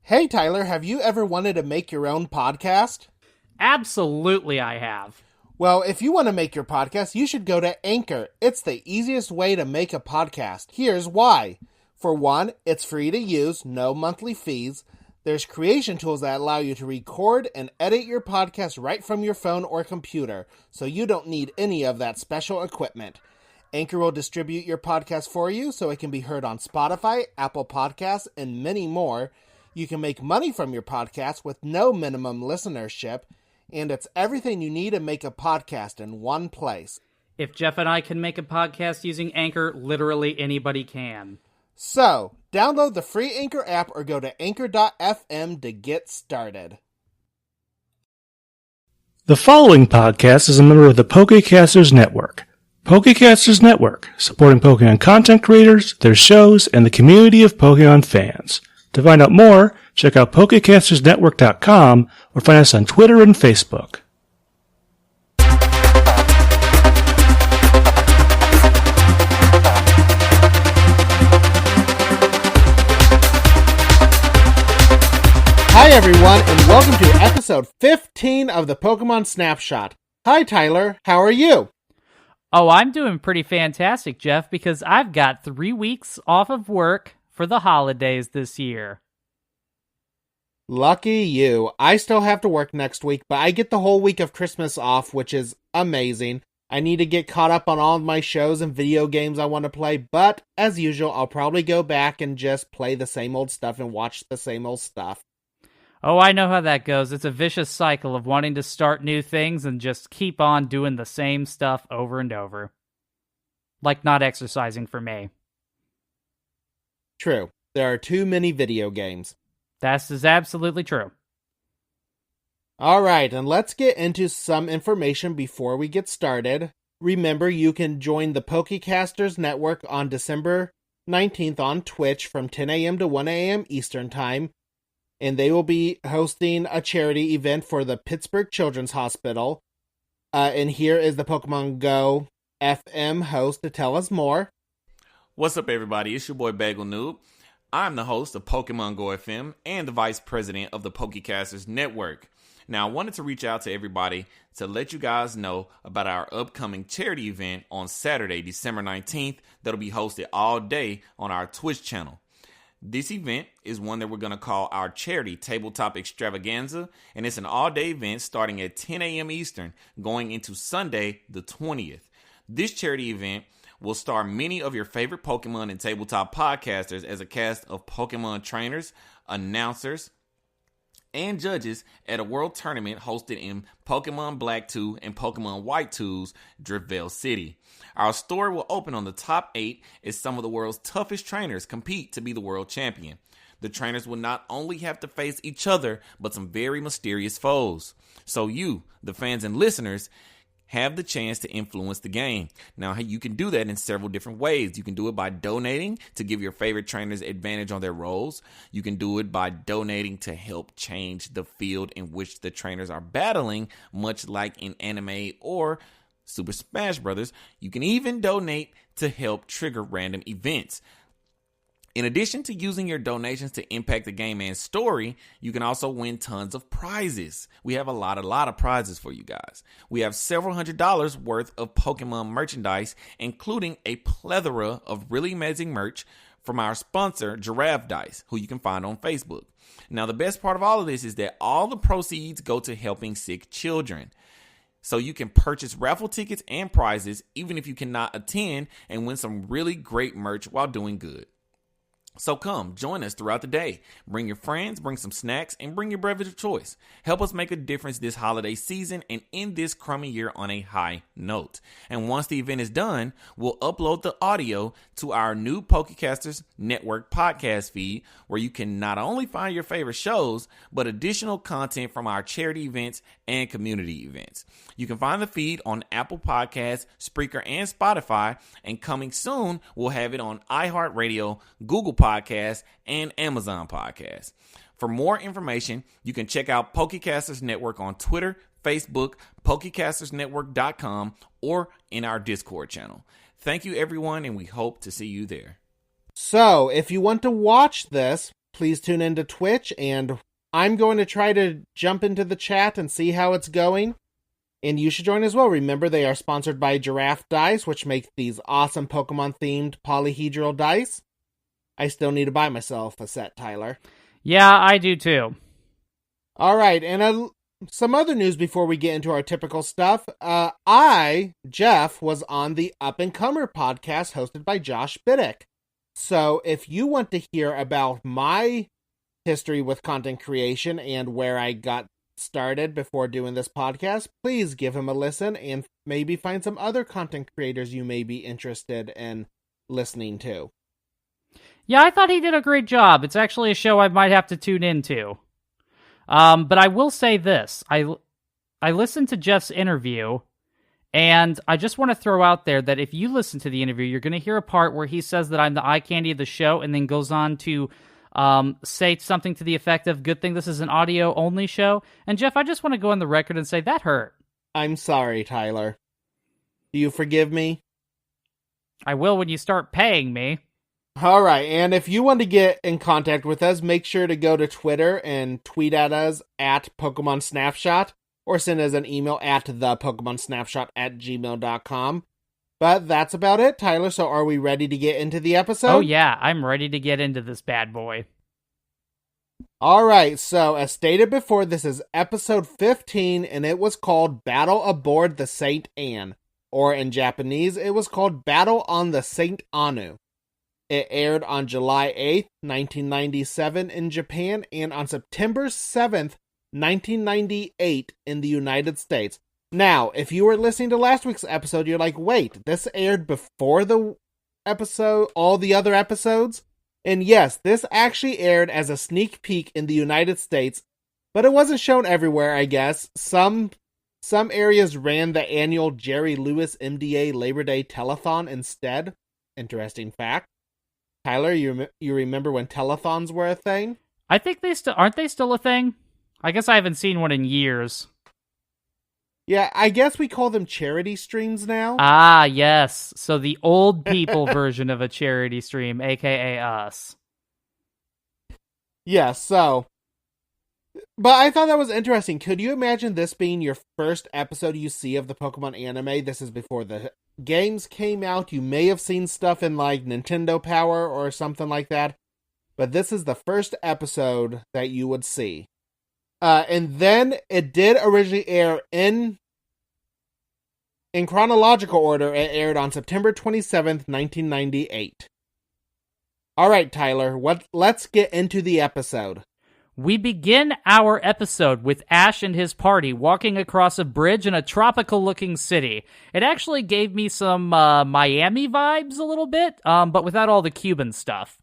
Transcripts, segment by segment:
Hey Tyler, have you ever wanted to make your own podcast? Absolutely I have. Well, if you want to make your podcast, you should go to Anchor. It's the easiest way to make a podcast. Here's why. For one, it's free to use, no monthly fees. There's creation tools that allow you to record and edit your podcast right from your phone or computer, so you don't need any of that special equipment. Anchor will distribute your podcast for you so it can be heard on Spotify, Apple Podcasts, and many more. You can make money from your podcast with no minimum listenership, and it's everything you need to make a podcast in one place. If Jeff and I can make a podcast using Anchor, literally anybody can. So, download the free Anchor app or go to anchor.fm to get started. The following podcast is a member of the Pokecasters Network. Pokecasters Network, supporting Pokemon content creators, their shows, and the community of Pokemon fans. To find out more, check out PokecastersNetwork.com or find us on Twitter and Facebook. Hi everyone, and welcome to episode 15 of the Pokemon Snapshot. Hi Tyler, how are you? Oh, I'm doing pretty fantastic, Jeff, because I've got 3 weeks off of work for the holidays this year. Lucky you. I still have to work next week, but I get the whole week of Christmas off, which is amazing. I need to get caught up on all of my shows and video games I want to play, but as usual, I'll probably go back and just play the same old stuff and watch the same old stuff. Oh, I know how that goes. It's a vicious cycle of wanting to start new things and just keep on doing the same stuff over and over. Like not exercising for me. True. There are too many video games. That is absolutely true. Alright, and let's get into some information before we get started. Remember, you can join the Pokecasters Network on December 19th on Twitch from 10 a.m. to 1 a.m. Eastern Time. And they will be hosting a charity event for the Pittsburgh Children's Hospital. And here is the Pokemon Go FM host to tell us more. What's up, everybody? It's your boy Bagel Noob. I'm the host of Pokemon Go FM and the vice president of the Pokecasters Network. Now, I wanted to reach out to everybody to let you guys know about our upcoming charity event on Saturday, December 19th, that'll be hosted all day on our Twitch channel. This event is one that we're going to call our Charity Tabletop Extravaganza, and it's an all-day event starting at 10 a.m. Eastern, going into Sunday, the 20th. This charity event will star many of your favorite Pokemon and tabletop podcasters as a cast of Pokemon trainers, announcers, and judges at a world tournament hosted in Pokemon Black 2 and Pokemon White 2's Driftvale City. Our story will open on the top 8 as some of the world's toughest trainers compete to be the world champion. The trainers will not only have to face each other, but some very mysterious foes. So you, the fans and listeners, have the chance to influence the game. Now, you can do that in several different ways. You can do it by donating to give your favorite trainers advantage on their roles. You can do it by donating to help change the field in which the trainers are battling, much like in anime or Super Smash Bros. You can even donate to help trigger random events. In addition to using your donations to impact the game and story, you can also win tons of prizes. We have a lot of prizes for you guys. We have several $100s worth of Pokemon merchandise, including a plethora of really amazing merch from our sponsor, Giraffe Dice, who you can find on Facebook. Now, the best part of all of this is that all the proceeds go to helping sick children. So you can purchase raffle tickets and prizes, even if you cannot attend, and win some really great merch while doing good. So come, join us throughout the day. Bring your friends, bring some snacks, and bring your beverage of choice. Help us make a difference this holiday season and end this crummy year on a high note. And once the event is done, we'll upload the audio to our new Pokecasters Network podcast feed, where you can not only find your favorite shows, but additional content from our charity events and community events. You can find the feed on Apple Podcasts, Spreaker, and Spotify, and coming soon, we'll have it on iHeartRadio, Google Podcasts, and Amazon Podcasts. For more information, you can check out Pokecasters Network on Twitter, Facebook, PokecastersNetwork.com, or in our Discord channel. Thank you, everyone, and we hope to see you there. So, if you want to watch this, please tune into Twitch, and I'm going to try to jump into the chat and see how it's going. And you should join as well. Remember, they are sponsored by Giraffe Dice, which make these awesome Pokemon-themed polyhedral dice. I still need to buy myself a set, Tyler. Yeah, I do too. All right, and some other news before we get into our typical stuff. Jeff, was on the Up and Comer podcast hosted by Josh Biddick. So if you want to hear about my history with content creation and where I got started before doing this podcast, please give him a listen and maybe find some other content creators you may be interested in listening to. Yeah, I thought he did a great job. It's actually a show I might have to tune into. But I will say this. I listened to Jeff's interview, and I just want to throw out there that if you listen to the interview, you're going to hear a part where he says that I'm the eye candy of the show, and then goes on to say something to the effect of, good thing this is an audio-only show. And Jeff, I just want to go on the record and say that hurt. I'm sorry, Tyler. Do you forgive me? I will when you start paying me. All right, and if you want to get in contact with us, make sure to go to Twitter and tweet at us at Pokemon Snapshot, or send us an email at thepokemonsnapshot@gmail.com. But that's about it, Tyler, so are we ready to get into the episode? Oh yeah, I'm ready to get into this bad boy. All right, so as stated before, this is episode 15, and it was called Battle Aboard the Saint Anne, or in Japanese, it was called Battle on the Saint Anu. It aired on July 8th, 1997 in Japan, and on September 7th, 1998 in the United States. Now, if you were listening to last week's episode, you're like, wait, this aired before the episode, all the other episodes? And yes, this actually aired as a sneak peek in the United States, but it wasn't shown everywhere, I guess. Some areas ran the annual Jerry Lewis MDA Labor Day telethon instead. Interesting fact. Tyler, you remember when telethons were a thing? I think aren't they still a thing? I guess I haven't seen one in years. Yeah, I guess we call them charity streams now. Ah, yes. So the old people version of a charity stream, aka us. Yeah, so. But I thought that was interesting. Could you imagine this being your first episode you see of the Pokemon anime? This is before the games came out. You may have seen stuff in like Nintendo Power or something like that. But this is the first episode that you would see. And then it did originally air in chronological order. It aired on September 27th, 1998. All right, Tyler, let's get into the episode. We begin our episode with Ash and his party walking across a bridge in a tropical-looking city. It actually gave me some Miami vibes a little bit, but without all the Cuban stuff.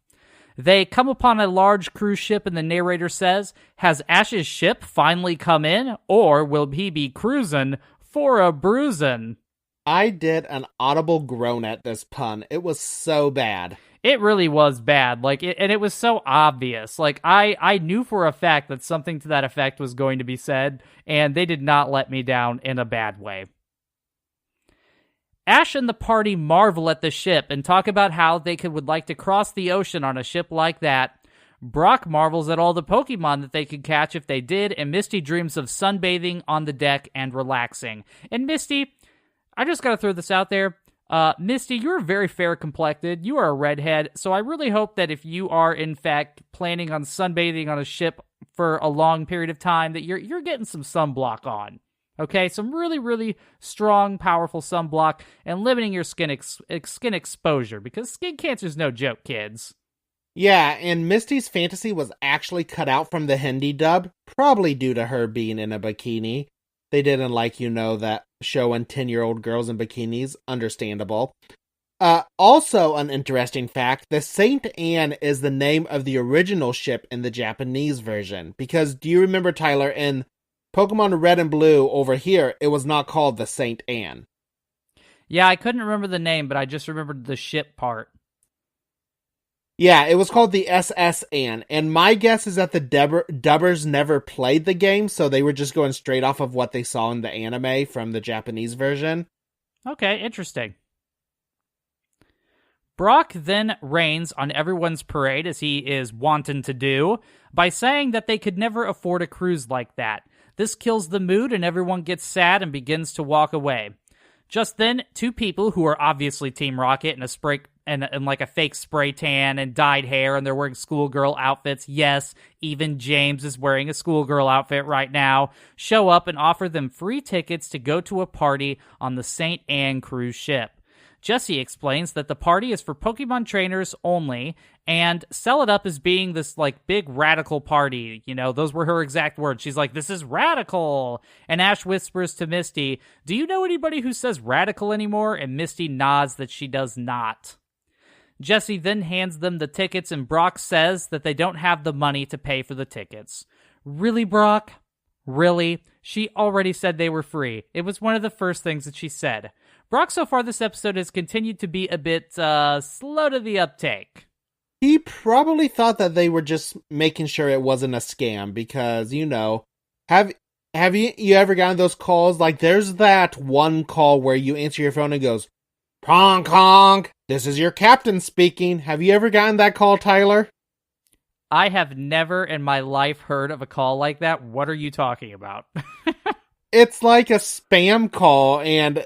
They come upon a large cruise ship, and the narrator says, has Ash's ship finally come in, or will he be cruising for a bruisin'? I did an audible groan at this pun. It was so bad. It really was bad, and it was so obvious. I knew for a fact that something to that effect was going to be said, and they did not let me down in a bad way. Ash and the party marvel at the ship and talk about how they would like to cross the ocean on a ship like that. Brock marvels at all the Pokemon that they could catch if they did, and Misty dreams of sunbathing on the deck and relaxing. And Misty, I just gotta throw this out there. Misty, you're very fair complected. You are a redhead, so I really hope that if you are in fact planning on sunbathing on a ship for a long period of time, that you're getting some sunblock on. Okay, some really, really strong, powerful sunblock, and limiting your skin exposure, because skin cancer is no joke, kids. Yeah, and Misty's fantasy was actually cut out from the Hindi dub, probably due to her being in a bikini. They didn't like, that showing 10-year-old girls in bikinis. Understandable. Also, an interesting fact, the Saint Anne is the name of the original ship in the Japanese version. Because, do you remember, Tyler, in Pokemon Red and Blue over here, it was not called the Saint Anne. Yeah, I couldn't remember the name, but I just remembered the ship part. Yeah, it was called the SS Anne, and my guess is that the dubbers never played the game, so they were just going straight off of what they saw in the anime from the Japanese version. Okay, interesting. Brock then rains on everyone's parade, as he is wanting to do, by saying that they could never afford a cruise like that. This kills the mood, and everyone gets sad and begins to walk away. Just then, two people who are obviously Team Rocket in a spray and like a fake spray tan and dyed hair, and they're wearing schoolgirl outfits. Yes, even James is wearing a schoolgirl outfit right now. Show up and offer them free tickets to go to a party on the St. Anne cruise ship. Jesse explains that the party is for Pokemon trainers only, and sell it up as being this, like, big radical party. You know, those were her exact words. She's like, this is radical! And Ash whispers to Misty, do you know anybody who says radical anymore? And Misty nods that she does not. Jesse then hands them the tickets, and Brock says that they don't have the money to pay for the tickets. Really, Brock? Really? She already said they were free. It was one of the first things that she said. Brock, so far this episode, has continued to be a bit slow to the uptake. He probably thought that they were just making sure it wasn't a scam because, you know, have you ever gotten those calls? Like, there's that one call where you answer your phone and it goes, "Prong Kong, this is your captain speaking." Have you ever gotten that call, Tyler? I have never in my life heard of a call like that. What are you talking about? It's like a spam call, and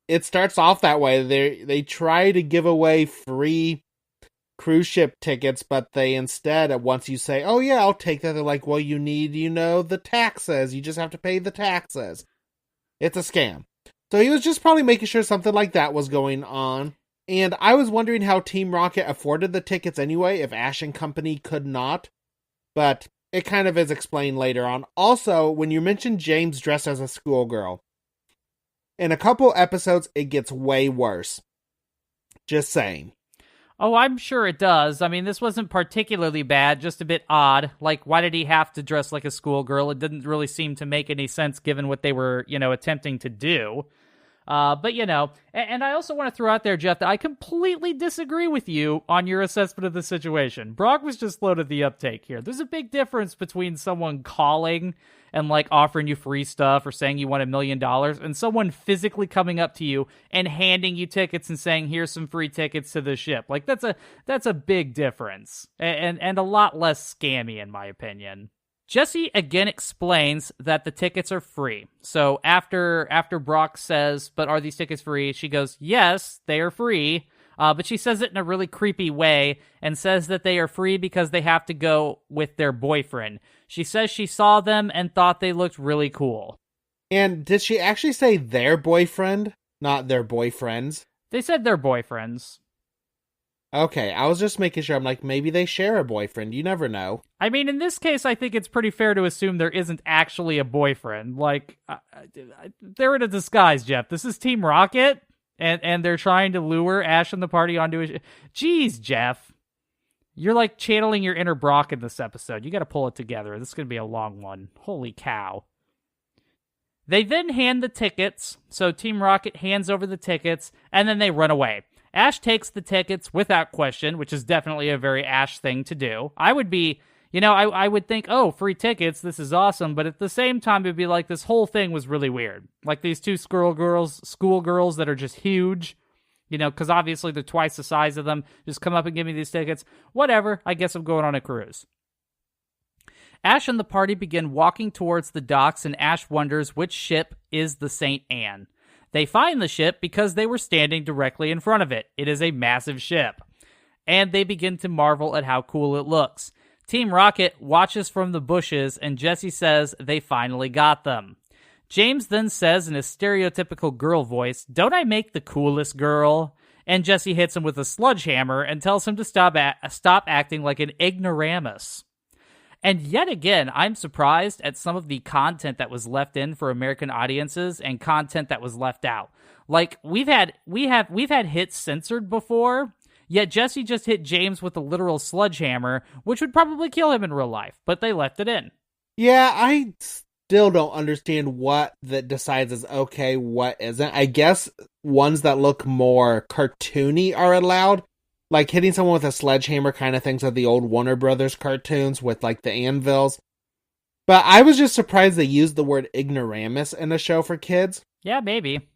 it starts off that way. They try to give away free cruise ship tickets, but they instead, once you say, "Oh yeah, I'll take that," they're like, "Well, you need, the taxes. You just have to pay the taxes." It's a scam. So he was just probably making sure something like that was going on. And I was wondering how Team Rocket afforded the tickets anyway, if Ash and company could not. But it kind of is explained later on. Also, when you mentioned James dressed as a schoolgirl, in a couple episodes, it gets way worse. Just saying. Oh, I'm sure it does. I mean, this wasn't particularly bad, just a bit odd. Like, why did he have to dress like a schoolgirl? It didn't really seem to make any sense given what they were, attempting to do. But, and I also want to throw out there, Jeff, that I completely disagree with you on your assessment of the situation. Brock was just slow to the uptake here. There's a big difference between someone calling and, like, offering you free stuff or saying you want $1 million and someone physically coming up to you and handing you tickets and saying, here's some free tickets to the ship. Like, that's a big difference and a lot less scammy, in my opinion. Jesse again explains that the tickets are free. So after Brock says, but are these tickets free? She goes, yes, they are free. But she says it in a really creepy way and says that they are free because they have to go with their boyfriend. She says she saw them and thought they looked really cool. And did she actually say their boyfriend, not their boyfriends? They said their boyfriends. Okay, I was just making sure. I'm like, maybe they share a boyfriend. You never know. I mean, in this case, I think it's pretty fair to assume there isn't actually a boyfriend. Like, they're in a disguise, Jeff. This is Team Rocket, and they're trying to lure Ash and the party onto a... Jeez, Jeff. You're like channeling your inner Brock in this episode. You gotta pull it together. This is gonna be a long one. Holy cow. They then hand the tickets, so Team Rocket hands over the tickets, and then they run away. Ash takes the tickets without question, which is definitely a very Ash thing to do. I would be, I would think, oh, free tickets, this is awesome, but at the same time, it'd be like this whole thing was really weird. Like these two schoolgirls that are just huge, because obviously they're twice the size of them, just come up and give me these tickets. Whatever, I guess I'm going on a cruise. Ash and the party begin walking towards the docks, and Ash wonders which ship is the St. Anne. They find the ship because they were standing directly in front of it. It is a massive ship. And they begin to marvel at how cool it looks. Team Rocket watches from the bushes, and Jesse says they finally got them. James then says in his stereotypical girl voice, "Don't I make the coolest girl?" And Jesse hits him with a sledgehammer and tells him to stop acting like an ignoramus. And yet again, I'm surprised at some of the content that was left in for American audiences and content that was left out. Like we've had hits censored before, yet Jesse just hit James with a literal sledgehammer, which would probably kill him in real life, but they left it in. Yeah, I still don't understand what that decides is okay, what isn't. I guess ones that look more cartoony are allowed. Like hitting someone with a sledgehammer kind of things of the old Warner Brothers cartoons with like the anvils. But I was just surprised they used the word ignoramus in a show for kids. Yeah, maybe.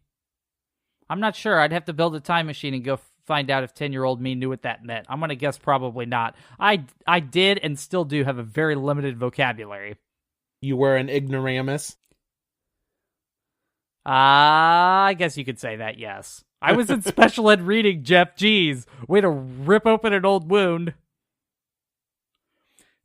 I'm not sure. I'd have to build a time machine and go find out if 10-year-old me knew what that meant. I'm going to guess probably not. I did and still do have a very limited vocabulary. You were an ignoramus? I guess you could say that, yes. I was in special ed reading, Jeff. Jeez. Way to rip open an old wound.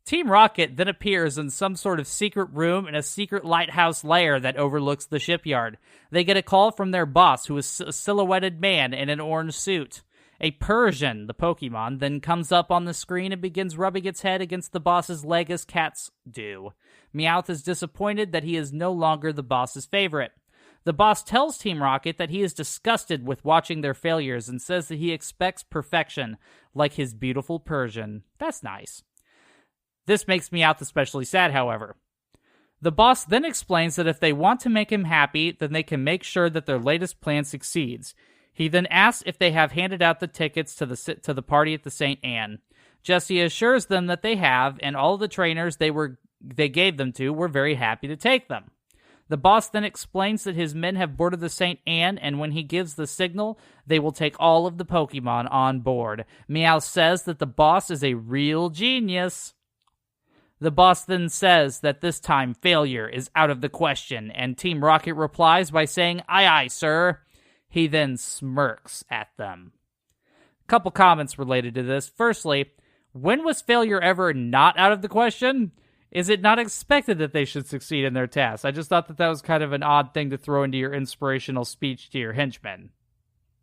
Team Rocket then appears in some sort of secret room in a secret lighthouse lair that overlooks the shipyard. They get a call from their boss, who is a silhouetted man in an orange suit. A Persian, the Pokemon, then comes up on the screen and begins rubbing its head against the boss's leg as cats do. Meowth is disappointed that he is no longer the boss's favorite. The boss tells Team Rocket that he is disgusted with watching their failures and says that he expects perfection, like his beautiful Persian. That's nice. This makes Meowth especially sad, however. The boss then explains that if they want to make him happy, then they can make sure that their latest plan succeeds. He then asks if they have handed out the tickets to the party at the St. Anne. Jessie assures them that they have, and all the trainers they gave them to were very happy to take them. The boss then explains that his men have boarded the St. Anne, and when he gives the signal, they will take all of the Pokemon on board. Meow says that the boss is a real genius. The boss then says that this time failure is out of the question, and Team Rocket replies by saying, "Aye, aye, sir." He then smirks at them. Couple comments related to this. Firstly, when was failure ever not out of the question? Is it not expected that they should succeed in their tasks? I just thought that was kind of an odd thing to throw into your inspirational speech to your henchmen.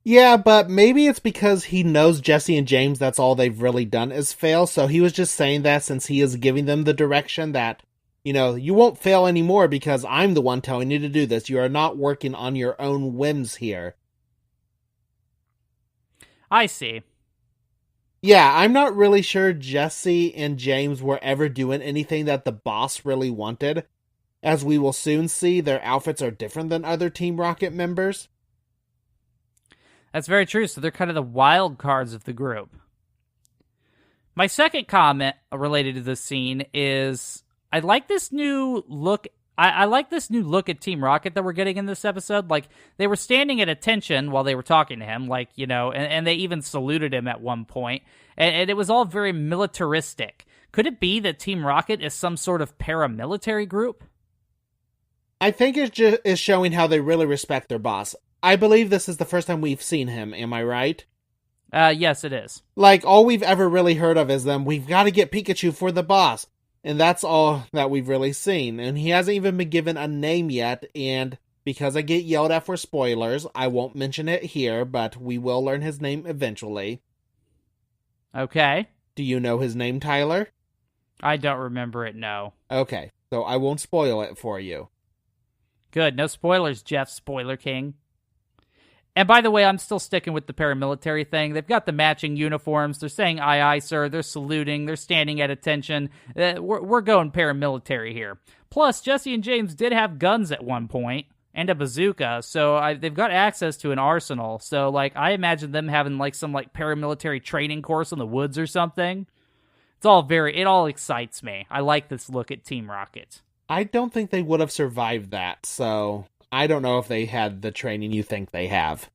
Yeah, but maybe it's because he knows Jesse and James, that's all they've really done is fail, so he was just saying that since he is giving them the direction that, you won't fail anymore because I'm the one telling you to do this. You are not working on your own whims here. I see. Yeah, I'm not really sure Jesse and James were ever doing anything that the boss really wanted. As we will soon see, their outfits are different than other Team Rocket members. That's very true, so they're kind of the wild cards of the group. My second comment related to this scene is I like this new look. I like this new look at Team Rocket that we're getting in this episode. Like, they were standing at attention while they were talking to him, and they even saluted him at one point, and it was all very militaristic. Could it be that Team Rocket is some sort of paramilitary group? I think it is showing how they really respect their boss. I believe this is the first time we've seen him, am I right? Yes, it is. Like, all we've ever really heard of is them, we've got to get Pikachu for the boss. And that's all that we've really seen. And he hasn't even been given a name yet, and because I get yelled at for spoilers, I won't mention it here, but we will learn his name eventually. Okay. Do you know his name, Tyler? I don't remember it, no. Okay, so I won't spoil it for you. Good, no spoilers, Jeff, Spoiler King. And by the way, I'm still sticking with the paramilitary thing. They've got the matching uniforms. They're saying, "Aye, aye, sir." They're saluting. They're standing at attention. We're going paramilitary here. Plus, Jesse and James did have guns at one point and a bazooka, so they've got access to an arsenal. So, I imagine them having, some paramilitary training course in the woods or something. It all excites me. I like this look at Team Rocket. I don't think they would have survived that, so I don't know if they had the training you think they have.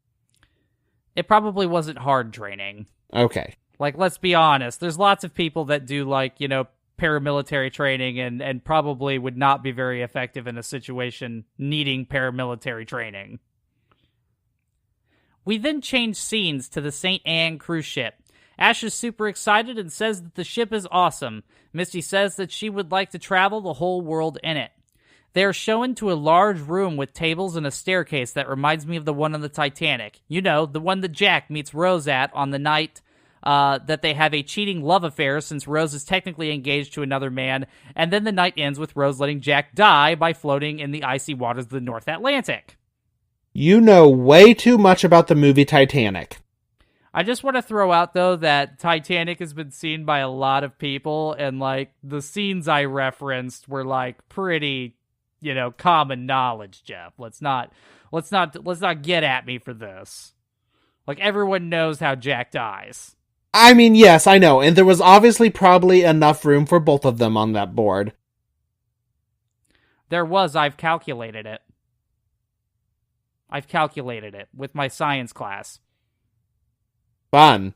It probably wasn't hard training. Okay. Let's be honest. There's lots of people that do, paramilitary training and probably would not be very effective in a situation needing paramilitary training. We then change scenes to the St. Anne cruise ship. Ash is super excited and says that the ship is awesome. Misty says that she would like to travel the whole world in it. They are shown to a large room with tables and a staircase that reminds me of the one on the Titanic. The one that Jack meets Rose at on the night that they have a cheating love affair since Rose is technically engaged to another man, and then the night ends with Rose letting Jack die by floating in the icy waters of the North Atlantic. You know way too much about the movie Titanic. I just want to throw out, though, that Titanic has been seen by a lot of people, and, the scenes I referenced were, pretty, common knowledge, Jeff. Let's not get at me for this. Everyone knows how Jack dies. I mean, yes, I know, and there was obviously probably enough room for both of them on that board. There was, I've calculated it with my science class. fun.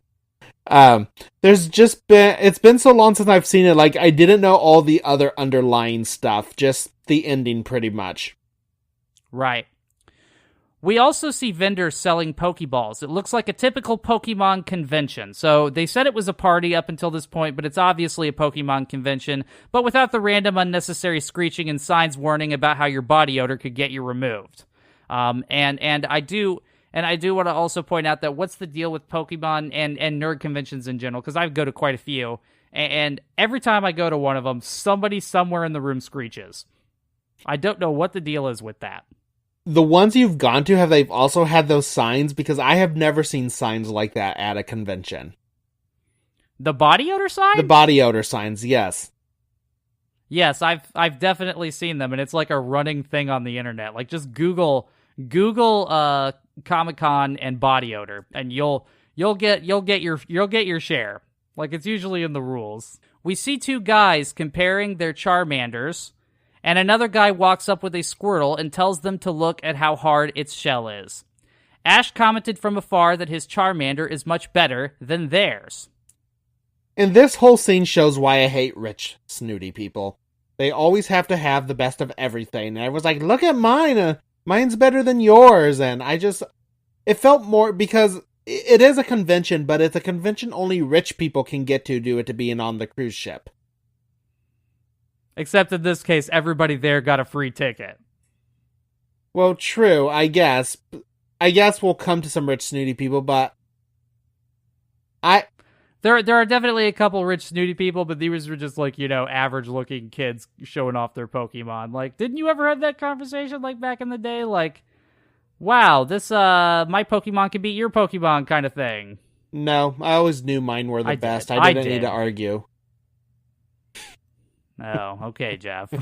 It's been so long since I've seen it, like, I didn't know all the other underlying stuff, just the ending pretty much. Right. We also see vendors selling Pokeballs. It looks like a typical Pokemon convention. So they said it was a party up until this point, but it's obviously a Pokemon convention, but without the random unnecessary screeching and signs warning about how your body odor could get you removed. And I do want to also point out that what's the deal with Pokemon and nerd conventions in general, because I go to quite a few, and every time I go to one of them, somebody somewhere in the room screeches. I don't know what the deal is with that. The ones you've gone to, have they also had those signs? Because I have never seen signs like that at a convention. The body odor sign? The body odor signs, yes. Yes, I've definitely seen them, and it's like a running thing on the internet. Like, just Google Comic-Con and body odor, and you'll get your share. Like, it's usually in the rules. We see two guys comparing their Charmanders, and another guy walks up with a Squirtle and tells them to look at how hard its shell is. Ash commented from afar that his Charmander is much better than theirs. And this whole scene shows why I hate rich, snooty people. They always have to have the best of everything. And I was like, look at mine. Mine's better than yours. And it felt more, because it is a convention, but it's a convention only rich people can get to due to being on the cruise ship. Except in this case, everybody there got a free ticket. Well, true, I guess. I guess we'll come to some rich, snooty people, but There are definitely a couple rich, snooty people, but these were just, like, average-looking kids showing off their Pokemon. Like, didn't you ever have that conversation, like, back in the day? Like, wow, this, my Pokemon can beat your Pokemon kind of thing. No, I always knew mine were the best. I didn't need to argue. Oh, okay, Jeff.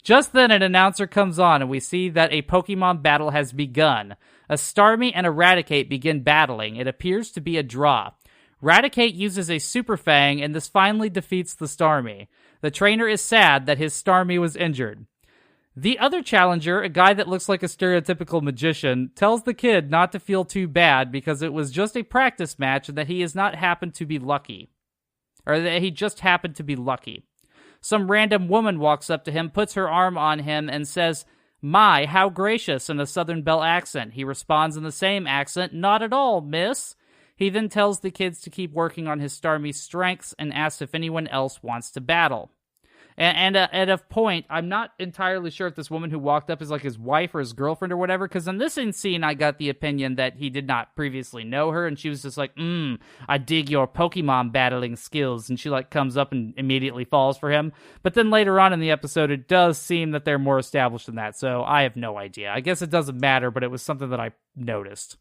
Just then, an announcer comes on, and we see that a Pokemon battle has begun. A Starmie and a Raticate begin battling. It appears to be a draw. Raticate uses a Super Fang, and this finally defeats the Starmie. The trainer is sad that his Starmie was injured. The other challenger, a guy that looks like a stereotypical magician, tells the kid not to feel too bad because it was just a practice match and that he has not happened to be lucky. Or that he just happened to be lucky. Some random woman walks up to him, puts her arm on him, and says, "My, how gracious," in a Southern Belle accent. He responds in the same accent, "Not at all, miss." He then tells the kids to keep working on his Starmie's strengths and asks if anyone else wants to battle. And at a point, I'm not entirely sure if this woman who walked up is like his wife or his girlfriend or whatever, because in this scene, I got the opinion that he did not previously know her, and she was just like, I dig your Pokemon battling skills, and she like comes up and immediately falls for him. But then later on in the episode, it does seem that they're more established than that, so I have no idea. I guess it doesn't matter, but it was something that I noticed.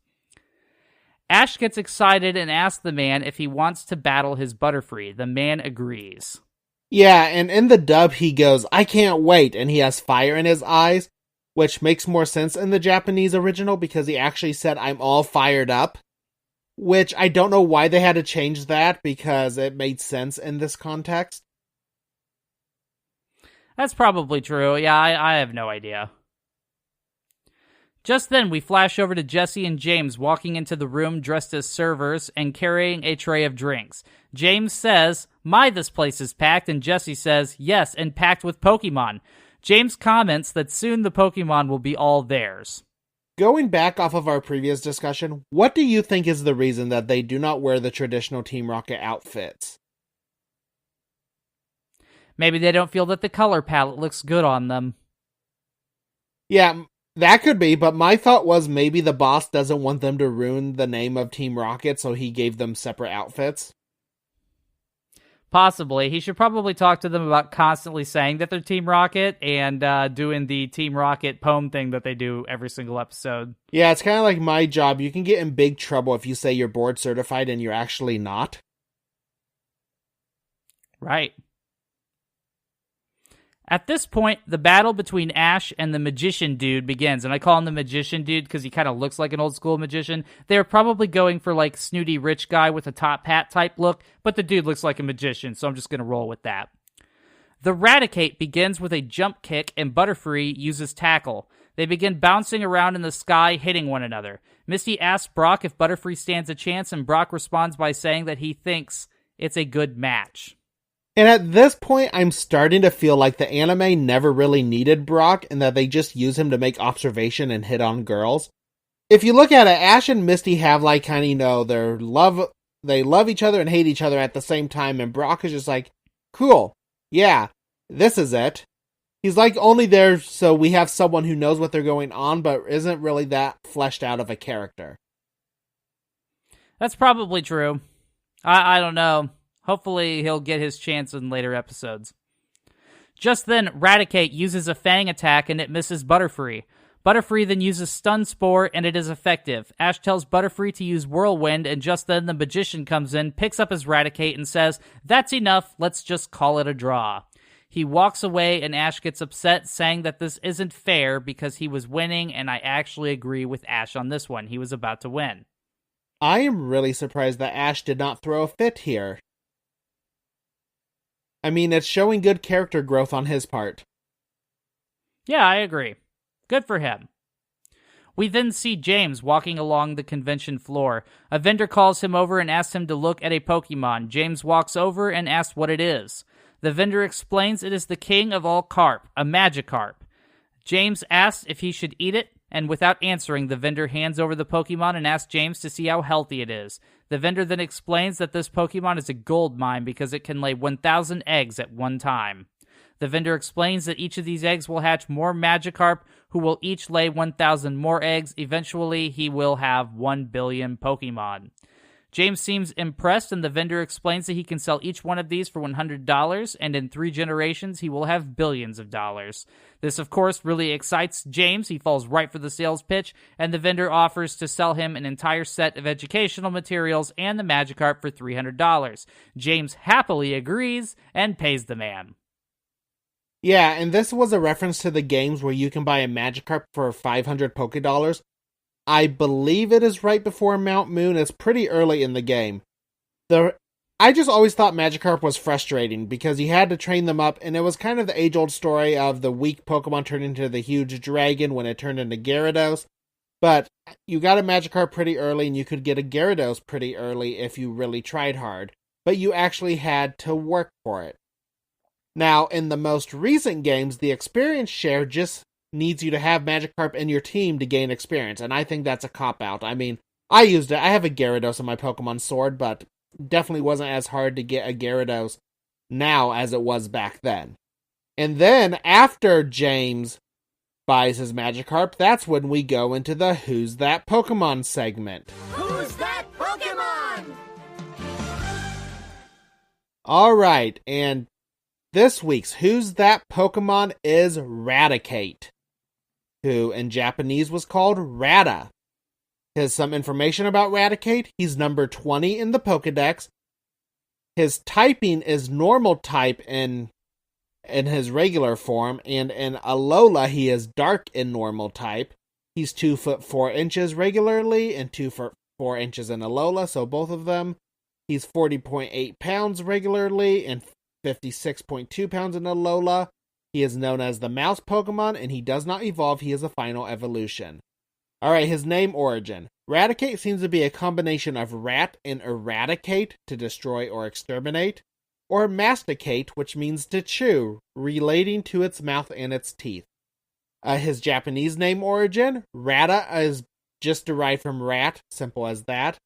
Ash gets excited and asks the man if he wants to battle his Butterfree. The man agrees. Yeah, and in the dub he goes, "I can't wait," and he has fire in his eyes, which makes more sense in the Japanese original because he actually said, "I'm all fired up," which I don't know why they had to change that because it made sense in this context. That's probably true. Yeah, I have no idea. Just then, we flash over to Jesse and James walking into the room dressed as servers and carrying a tray of drinks. James says, "My, this place is packed," and Jesse says, "Yes, and packed with Pokemon." James comments that soon the Pokemon will be all theirs. Going back off of our previous discussion, what do you think is the reason that they do not wear the traditional Team Rocket outfits? Maybe they don't feel that the color palette looks good on them. Yeah, that could be, but my thought was maybe the boss doesn't want them to ruin the name of Team Rocket, so he gave them separate outfits. Possibly. He should probably talk to them about constantly saying that they're Team Rocket and doing the Team Rocket poem thing that they do every single episode. Yeah, it's kind of like my job. You can get in big trouble if you say you're board certified and you're actually not. Right. At this point, the battle between Ash and the magician dude begins, and I call him the magician dude because he kind of looks like an old school magician. They're probably going for like snooty rich guy with a top hat type look, but the dude looks like a magician, so I'm just going to roll with that. The Raticate begins with a jump kick, and Butterfree uses tackle. They begin bouncing around in the sky, hitting one another. Misty asks Brock if Butterfree stands a chance, and Brock responds by saying that he thinks it's a good match. And at this point, I'm starting to feel like the anime never really needed Brock, and that they just use him to make observation and hit on girls. If you look at it, Ash and Misty have like kind of, you know, they love each other and hate each other at the same time, and Brock is just like, cool, yeah, this is it. He's like only there so we have someone who knows what they're going on, but isn't really that fleshed out of a character. That's probably true. I don't know. Hopefully he'll get his chance in later episodes. Just then, Raticate uses a Fang attack and it misses Butterfree. Butterfree then uses Stun Spore and it is effective. Ash tells Butterfree to use Whirlwind, and just then the Magician comes in, picks up his Raticate and says, "That's enough, let's just call it a draw." He walks away and Ash gets upset, saying that this isn't fair because he was winning, and I actually agree with Ash on this one. He was about to win. I am really surprised that Ash did not throw a fit here. I mean, it's showing good character growth on his part. Yeah, I agree. Good for him. We then see James walking along the convention floor. A vendor calls him over and asks him to look at a Pokemon. James walks over and asks what it is. The vendor explains it is the king of all carp, a Magikarp. James asks if he should eat it, and without answering, the vendor hands over the Pokemon and asks James to see how healthy it is. The vendor then explains that this Pokemon is a gold mine because it can lay 1,000 eggs at one time. The vendor explains that each of these eggs will hatch more Magikarp, who will each lay 1,000 more eggs. Eventually, he will have 1 billion Pokemon. James seems impressed, and the vendor explains that he can sell each one of these for $100, and in 3 generations, he will have billions of dollars. This, of course, really excites James. He falls right for the sales pitch, and the vendor offers to sell him an entire set of educational materials and the Magikarp for $300. James happily agrees and pays the man. Yeah, and this was a reference to the games where you can buy a Magikarp for 500 Pokédollars. I believe it is right before Mount Moon. It's pretty early in the game. I just always thought Magikarp was frustrating because you had to train them up, and it was kind of the age-old story of the weak Pokemon turned into the huge dragon when it turned into Gyarados. But you got a Magikarp pretty early, and you could get a Gyarados pretty early if you really tried hard. But you actually had to work for it. Now, in the most recent games, the experience share just needs you to have Magikarp in your team to gain experience, and I think that's a cop-out. I mean, I used it. I have a Gyarados in my Pokemon Sword, but definitely wasn't as hard to get a Gyarados now as it was back then. And then, after James buys his Magikarp, that's when we go into the Who's That Pokemon segment. Who's that Pokemon? Alright, and this week's Who's That Pokemon is Raticate, who in Japanese was called Rata. Here's some information about Raticate. He's number 20 in the Pokedex. His typing is normal type in his regular form, and in Alola he is dark in normal type. He's 2 foot 4 inches regularly and 2 foot 4 inches in Alola, so both of them. He's 40.8 pounds regularly and 56.2 pounds in Alola. He is known as the Mouse Pokemon, and he does not evolve. He is a final evolution. Alright, his name origin. Raticate seems to be a combination of rat and eradicate, to destroy or exterminate, or masticate, which means to chew, relating to its mouth and its teeth. His Japanese name origin. Rata is just derived from rat, simple as that.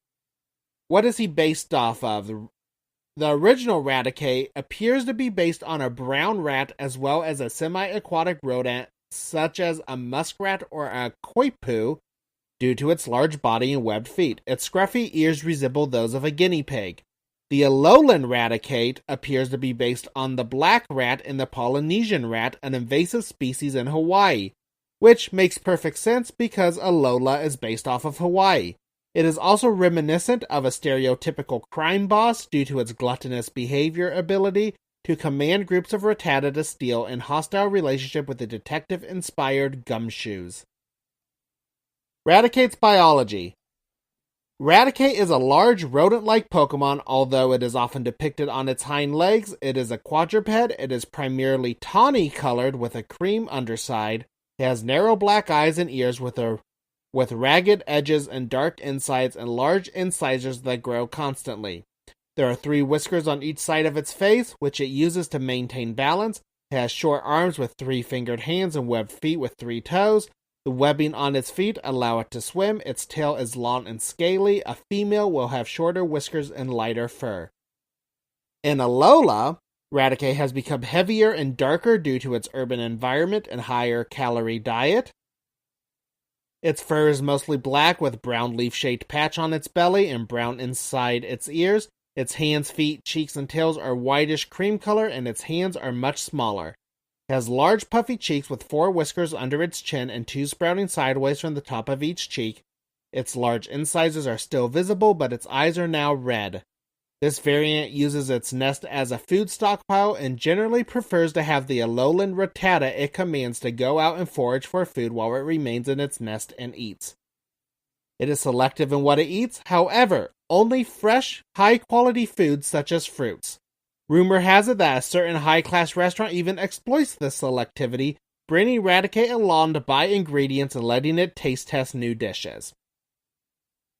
What is he based off of? The original Raticate appears to be based on a brown rat as well as a semi-aquatic rodent such as a muskrat or a koipu due to its large body and webbed feet. Its scruffy ears resemble those of a guinea pig. The Alolan Raticate appears to be based on the black rat and the Polynesian rat, an invasive species in Hawaii, which makes perfect sense because Alola is based off of Hawaii. It is also reminiscent of a stereotypical crime boss due to its gluttonous behavior ability to command groups of Rattata to steal in hostile relationship with the detective-inspired Gumshoes. Raticate's biology. Raticate is a large rodent-like Pokemon, although it is often depicted on its hind legs. It is a quadruped. It is primarily tawny-colored with a cream underside. It has narrow black eyes and ears with ragged edges and dark insides and large incisors that grow constantly. There are 3 whiskers on each side of its face, which it uses to maintain balance. It has short arms with 3-fingered hands and webbed feet with 3 toes. The webbing on its feet allow it to swim. Its tail is long and scaly. A female will have shorter whiskers and lighter fur. In Alola, Raticate has become heavier and darker due to its urban environment and higher calorie diet. Its fur is mostly black with brown leaf-shaped patch on its belly and brown inside its ears. Its hands, feet, cheeks, and tails are whitish cream color, and its hands are much smaller. It has large puffy cheeks with 4 whiskers under its chin and 2 sprouting sideways from the top of each cheek. Its large incisors are still visible, but its eyes are now red. This variant uses its nest as a food stockpile and generally prefers to have the Alolan Rattata it commands to go out and forage for food while it remains in its nest and eats. It is selective in what it eats, however, only fresh, high-quality foods such as fruits. Rumor has it that a certain high-class restaurant even exploits this selectivity, bringing Raticate along to buy ingredients and letting it taste test new dishes.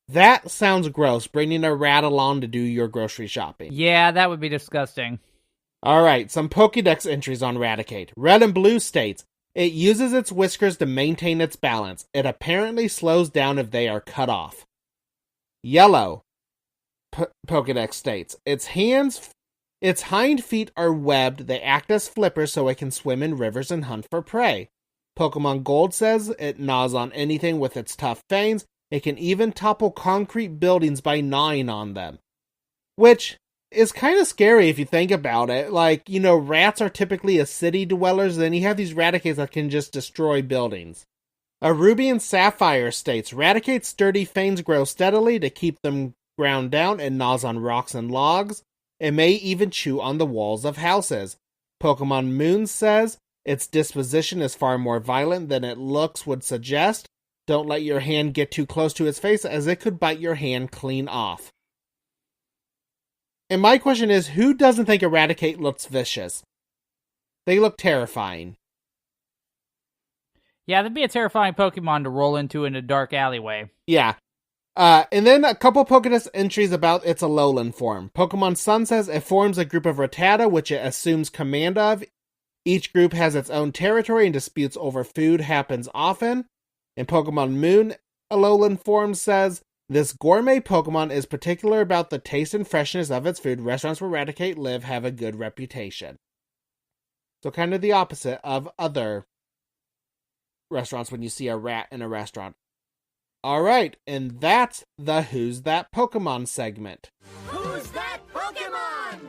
That sounds gross, bringing a rat along to do your grocery shopping. Yeah, that would be disgusting. Alright, some Pokédex entries on Raticate. Red and Blue states, it uses its whiskers to maintain its balance. It apparently slows down if they are cut off. Yellow, Pokédex states, its hind feet are webbed. They act as flippers so it can swim in rivers and hunt for prey. Pokemon Gold says it gnaws on anything with its tough fangs. It can even topple concrete buildings by gnawing on them. Which is kind of scary if you think about it. Like, rats are typically city dwellers, then you have these Raticates that can just destroy buildings. A Ruby and Sapphire states, Raticate's sturdy fangs grow steadily to keep them ground down and gnaws on rocks and logs. It may even chew on the walls of houses. Pokemon Moon says, its disposition is far more violent than its looks would suggest. Don't let your hand get too close to its face, as it could bite your hand clean off. And my question is, who doesn't think Eradicate looks vicious? They look terrifying. Yeah, that'd be a terrifying Pokemon to roll into in a dark alleyway. Yeah. And then a couple Pokédex entries about its Alolan form. Pokemon Sun says it forms a group of Rattata, which it assumes command of. Each group has its own territory, and disputes over food happens often. In Pokemon Moon, Alolan form says, this gourmet Pokemon is particular about the taste and freshness of its food. Restaurants where Raticate live have a good reputation. So kind of the opposite of other restaurants when you see a rat in a restaurant. Alright, and that's the Who's That Pokemon segment. Who's that Pokemon?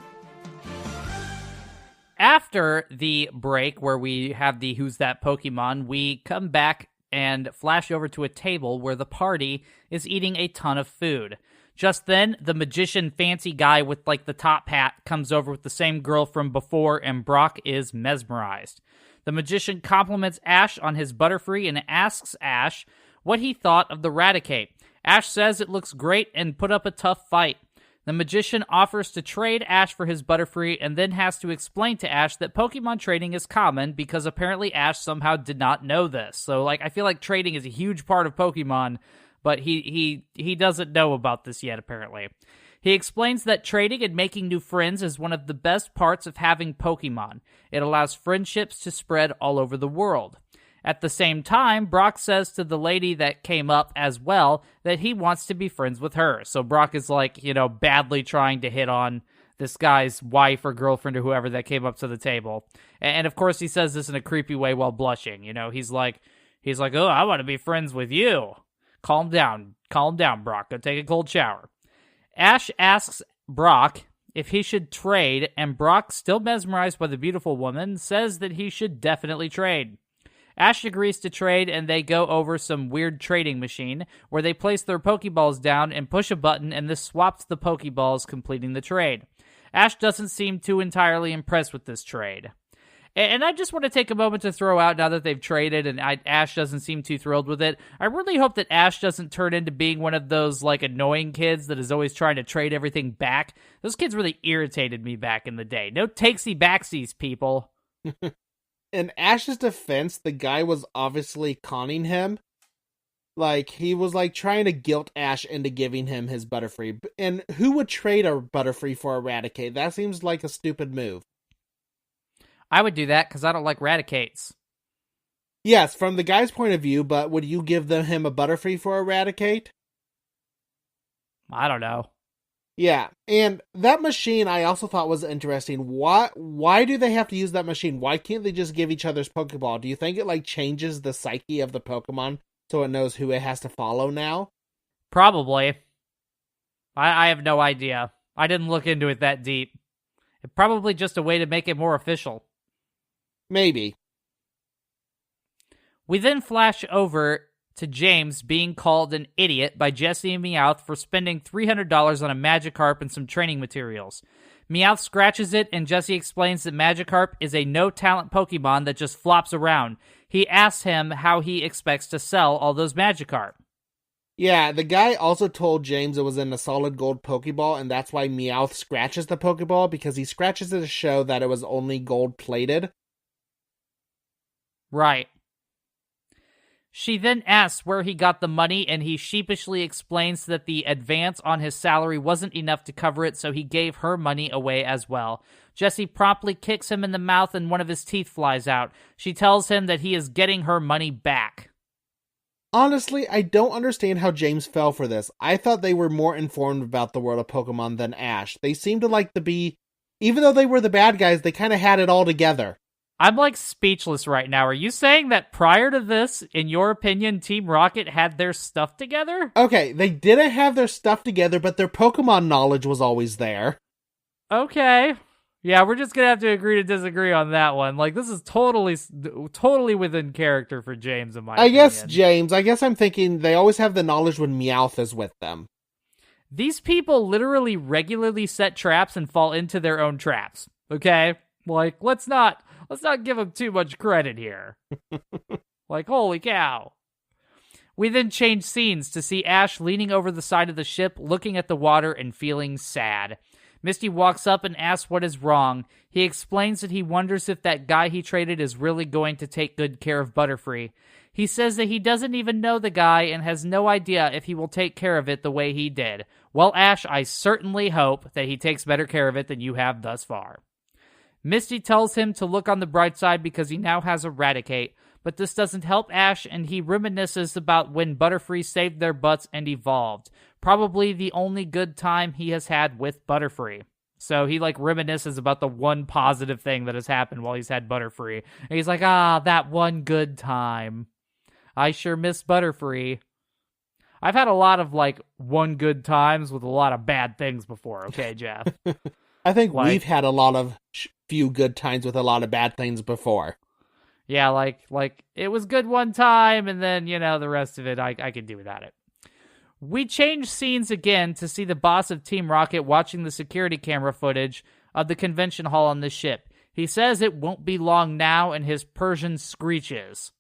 After the break where we have the Who's That Pokemon, we come back and flash over to a table where the party is eating a ton of food. Just then, the magician fancy guy with the top hat comes over with the same girl from before, and Brock is mesmerized. The magician compliments Ash on his Butterfree and asks Ash what he thought of the Raticate. Ash says it looks great and put up a tough fight. The magician offers to trade Ash for his Butterfree and then has to explain to Ash that Pokemon trading is common because apparently Ash somehow did not know this. So, I feel like trading is a huge part of Pokemon, but he doesn't know about this yet, apparently. He explains that trading and making new friends is one of the best parts of having Pokemon. It allows friendships to spread all over the world. At the same time, Brock says to the lady that came up as well that he wants to be friends with her. So Brock is badly trying to hit on this guy's wife or girlfriend or whoever that came up to the table. And of course he says this in a creepy way while blushing. He's like, oh, I want to be friends with you. Calm down, Brock. Go take a cold shower. Ash asks Brock if he should trade, and Brock, still mesmerized by the beautiful woman, says that he should definitely trade. Ash agrees to trade, and they go over some weird trading machine, where they place their Pokeballs down and push a button, and this swaps the Pokeballs, completing the trade. Ash doesn't seem too entirely impressed with this trade. And I just want to take a moment to throw out, now that they've traded and Ash doesn't seem too thrilled with it, I really hope that Ash doesn't turn into being one of those, annoying kids that is always trying to trade everything back. Those kids really irritated me back in the day. No takesy backsies, people. in Ash's defense, the guy was obviously conning him. Like, he was, like, trying to guilt Ash into giving him his Butterfree. And who would trade a Butterfree for Eradicate? That seems like a stupid move. I would do that because I don't like Raticates. Yes, from the guy's point of view, but would you give him a Butterfree for Eradicate? I don't know. Yeah, and that machine I also thought was interesting. Why do they have to use that machine? Why can't they just give each other's Pokeball? Do you think it, like, changes the psyche of the Pokemon so it knows who it has to follow now? Probably. I have no idea. I didn't look into it that deep. It's probably just a way to make it more official. Maybe. We then flash over to James being called an idiot by Jessie and Meowth for spending $300 on a Magikarp and some training materials. Meowth scratches it, and Jessie explains that Magikarp is a no-talent Pokemon that just flops around. He asks him how he expects to sell all those Magikarp. Yeah, the guy also told James it was in a solid gold Pokeball, and that's why Meowth scratches the Pokeball, because he scratches it to show that it was only gold-plated. Right. She then asks where he got the money, and he sheepishly explains that the advance on his salary wasn't enough to cover it, so he gave her money away as well. Jessie promptly kicks him in the mouth, and one of his teeth flies out. She tells him that he is getting her money back. Honestly, I don't understand how James fell for this. I thought they were more informed about the world of Pokemon than Ash. They seem to like to be, even though they were the bad guys, they kind of had it all together. I'm, like, speechless right now. Are you saying that prior to this, in your opinion, Team Rocket had their stuff together? Okay, they didn't have their stuff together, but their Pokemon knowledge was always there. Okay. Yeah, we're just gonna have to agree to disagree on that one. Like, this is totally within character for James, in my opinion. Guess, James, I guess I'm thinking they always have the knowledge when Meowth is with them. These people literally regularly set traps and fall into their own traps, okay? Like, let's not give them too much credit here. Like, holy cow. We then change scenes to see Ash leaning over the side of the ship, looking at the water and feeling sad. Misty walks up and asks what is wrong. He explains that he wonders if that guy he traded is really going to take good care of Butterfree. He says that he doesn't even know the guy and has no idea if he will take care of it the way he did. Well, Ash, I certainly hope that he takes better care of it than you have thus far. Misty tells him to look on the bright side because he now has Eradicate, but this doesn't help Ash, and he reminisces about when Butterfree saved their butts and evolved. Probably the only good time he has had with Butterfree. So he, like, reminisces about the one positive thing that has happened while he's had Butterfree. And he's like, that one good time. I sure miss Butterfree. I've had a lot of, like, one good times with a lot of bad things before, okay, Jeff? I think we've had a lot of few good times with a lot of bad things before. Yeah, like it was good one time, and then, the rest of it, I could do without it. We change scenes again to see the boss of Team Rocket watching the security camera footage of the convention hall on the ship. He says it won't be long now, and his Persian screeches.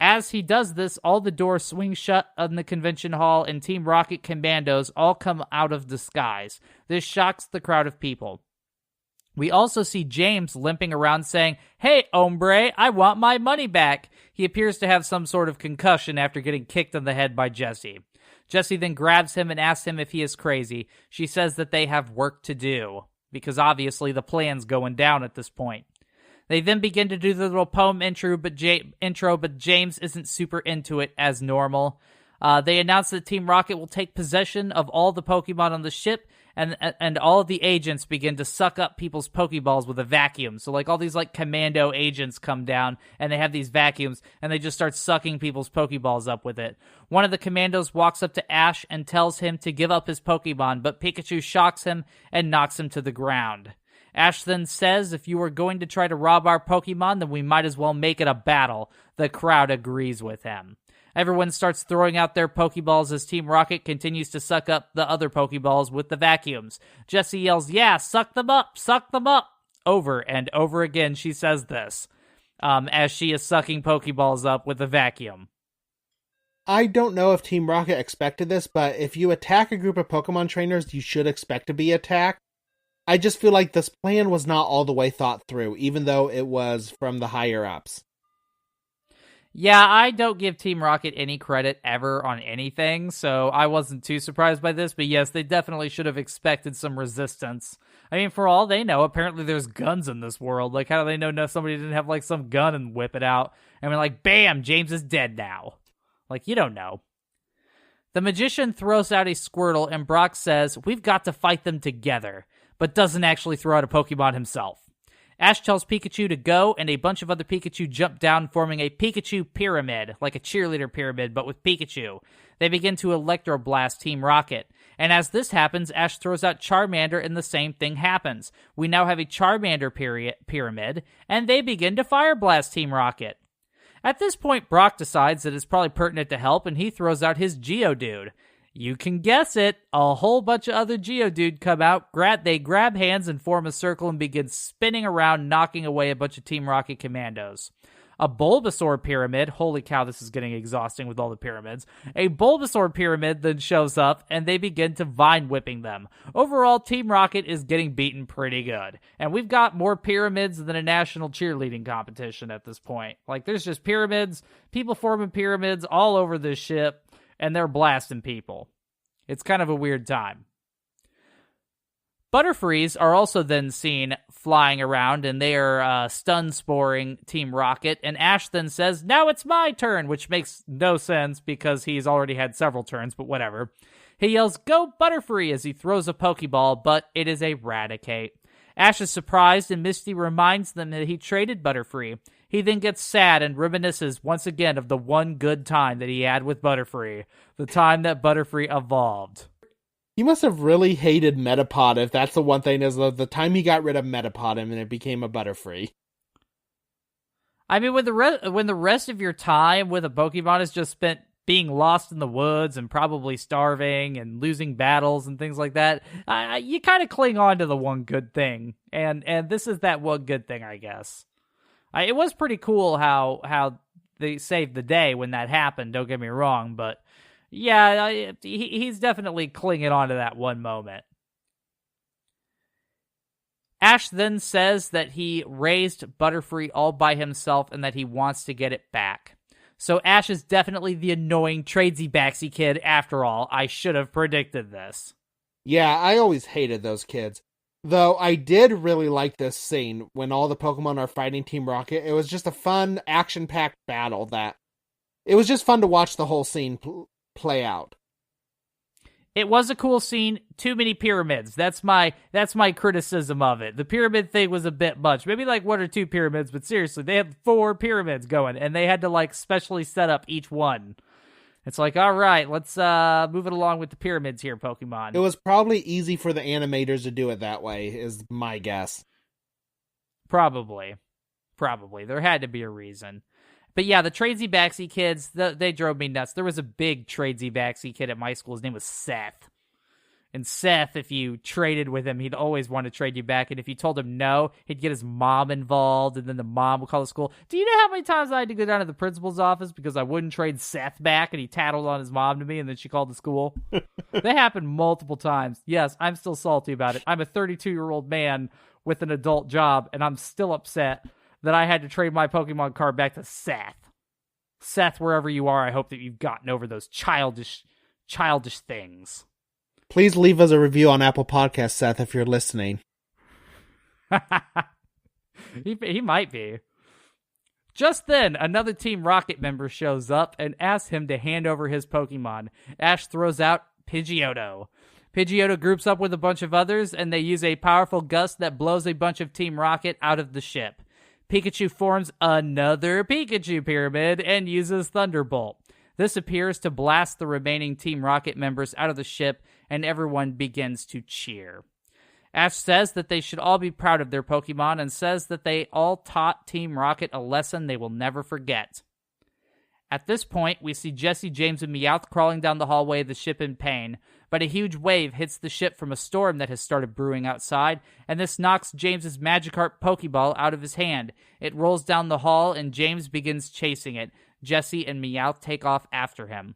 As he does this, all the doors swing shut in the convention hall, and Team Rocket commandos all come out of disguise. This shocks the crowd of people. We also see James limping around saying, "Hey, hombre, I want my money back." He appears to have some sort of concussion after getting kicked in the head by Jessie. Jessie then grabs him and asks him if he is crazy. She says that they have work to do, because obviously the plan's going down at this point. They then begin to do the little poem intro, but James isn't super into it as normal. They announce that Team Rocket will take possession of all the Pokemon on the ship, and all of the agents begin to suck up people's Pokeballs with a vacuum. So, like, all these, like, commando agents come down, and they have these vacuums, and they just start sucking people's Pokeballs up with it. One of the commandos walks up to Ash and tells him to give up his Pokemon, but Pikachu shocks him and knocks him to the ground. Ash then says, if you are going to try to rob our Pokemon, then we might as well make it a battle. The crowd agrees with him. Everyone starts throwing out their Pokeballs as Team Rocket continues to suck up the other Pokeballs with the vacuums. Jessie yells, "Yeah, suck them up, suck them up!" Over and over again she says this, as she is sucking Pokeballs up with a vacuum. I don't know if Team Rocket expected this, but if you attack a group of Pokemon trainers, you should expect to be attacked. I just feel like this plan was not all the way thought through, even though it was from the higher-ups. Yeah, I don't give Team Rocket any credit ever on anything, so I wasn't too surprised by this, but yes, they definitely should have expected some resistance. I mean, for all they know, apparently there's guns in this world. Like, how do they know somebody didn't have, like, some gun and whip it out? And we're like, bam, James is dead now. Like, you don't know. The magician throws out a Squirtle, and Brock says, we've got to fight them together, but doesn't actually throw out a Pokemon himself. Ash tells Pikachu to go, and a bunch of other Pikachu jump down, forming a Pikachu pyramid, like a cheerleader pyramid, but with Pikachu. They begin to Electroblast Team Rocket. And as this happens, Ash throws out Charmander, and the same thing happens. We now have a Charmander pyramid, and they begin to Fire Blast Team Rocket. At this point, Brock decides that it's probably pertinent to help, and he throws out his Geodude. You can guess it. A whole bunch of other Geodude come out, they grab hands and form a circle and begin spinning around, knocking away a bunch of Team Rocket commandos. A Bulbasaur pyramid, holy cow, this is getting exhausting with all the pyramids. A Bulbasaur pyramid then shows up, and they begin to vine whipping them. Overall, Team Rocket is getting beaten pretty good. And we've got more pyramids than a national cheerleading competition at this point. Like, there's just pyramids, people forming pyramids all over this ship, and they're blasting people. It's kind of a weird time. Butterfrees are also then seen flying around, and they are stun-sporing Team Rocket, and Ash then says, now it's my turn, which makes no sense because he's already had several turns, but whatever. He yells, go Butterfree, as he throws a Pokeball, but it is a Raticate. Ash is surprised, and Misty reminds them that he traded Butterfree. He then gets sad and reminisces once again of the one good time that he had with Butterfree, the time that Butterfree evolved. He must have really hated Metapod if that's the one thing, is the time he got rid of Metapod and it became a Butterfree. I mean, when the rest of your time with a Pokemon is just spent being lost in the woods and probably starving and losing battles and things like that, you kind of cling on to the one good thing. And this is that one good thing, I guess. It was pretty cool how they saved the day when that happened, don't get me wrong, but yeah, he's definitely clinging on to that one moment. Ash then says that he raised Butterfree all by himself and that he wants to get it back. So Ash is definitely the annoying tradesy backsy kid after all. I should have predicted this. Yeah, I always hated those kids. Though I did really like this scene when all the Pokemon are fighting Team Rocket. It was just a fun, action-packed battle that... It was just fun to watch the whole scene play out. It was a cool scene. Too many pyramids. That's my criticism of it. The pyramid thing was a bit much. Maybe like 1 or 2 pyramids, but seriously, they had 4 pyramids going, and they had to like specially set up each one. It's like, all right, let's move it along with the pyramids here, Pokemon. It was probably easy for the animators to do it that way, is my guess. Probably. There had to be a reason. But yeah, the tradesy backsy kids, they drove me nuts. There was a big tradesy backsy kid at my school. His name was Seth. And Seth, if you traded with him, he'd always want to trade you back. And if you told him no, he'd get his mom involved. And then the mom would call the school. Do you know how many times I had to go down to the principal's office because I wouldn't trade Seth back? And he tattled on his mom to me, and then she called the school. That happened multiple times. Yes, I'm still salty about it. I'm a 32-year-old man with an adult job, and I'm still upset that I had to trade my Pokemon card back to Seth. Seth, wherever you are, I hope that you've gotten over those childish things. Please leave us a review on Apple Podcasts, Seth, if you're listening. He might be. Just then, another Team Rocket member shows up and asks him to hand over his Pokemon. Ash throws out Pidgeotto. Pidgeotto groups up with a bunch of others, and they use a powerful gust that blows a bunch of Team Rocket out of the ship. Pikachu forms another Pikachu pyramid and uses Thunderbolt. This appears to blast the remaining Team Rocket members out of the ship, and everyone begins to cheer. Ash says that they should all be proud of their Pokemon and says that they all taught Team Rocket a lesson they will never forget. At this point, we see Jessie, James, and Meowth crawling down the hallway of the ship in pain, but a huge wave hits the ship from a storm that has started brewing outside, and this knocks James's Magikarp Pokeball out of his hand. It rolls down the hall, and James begins chasing it. Jessie and Meowth take off after him.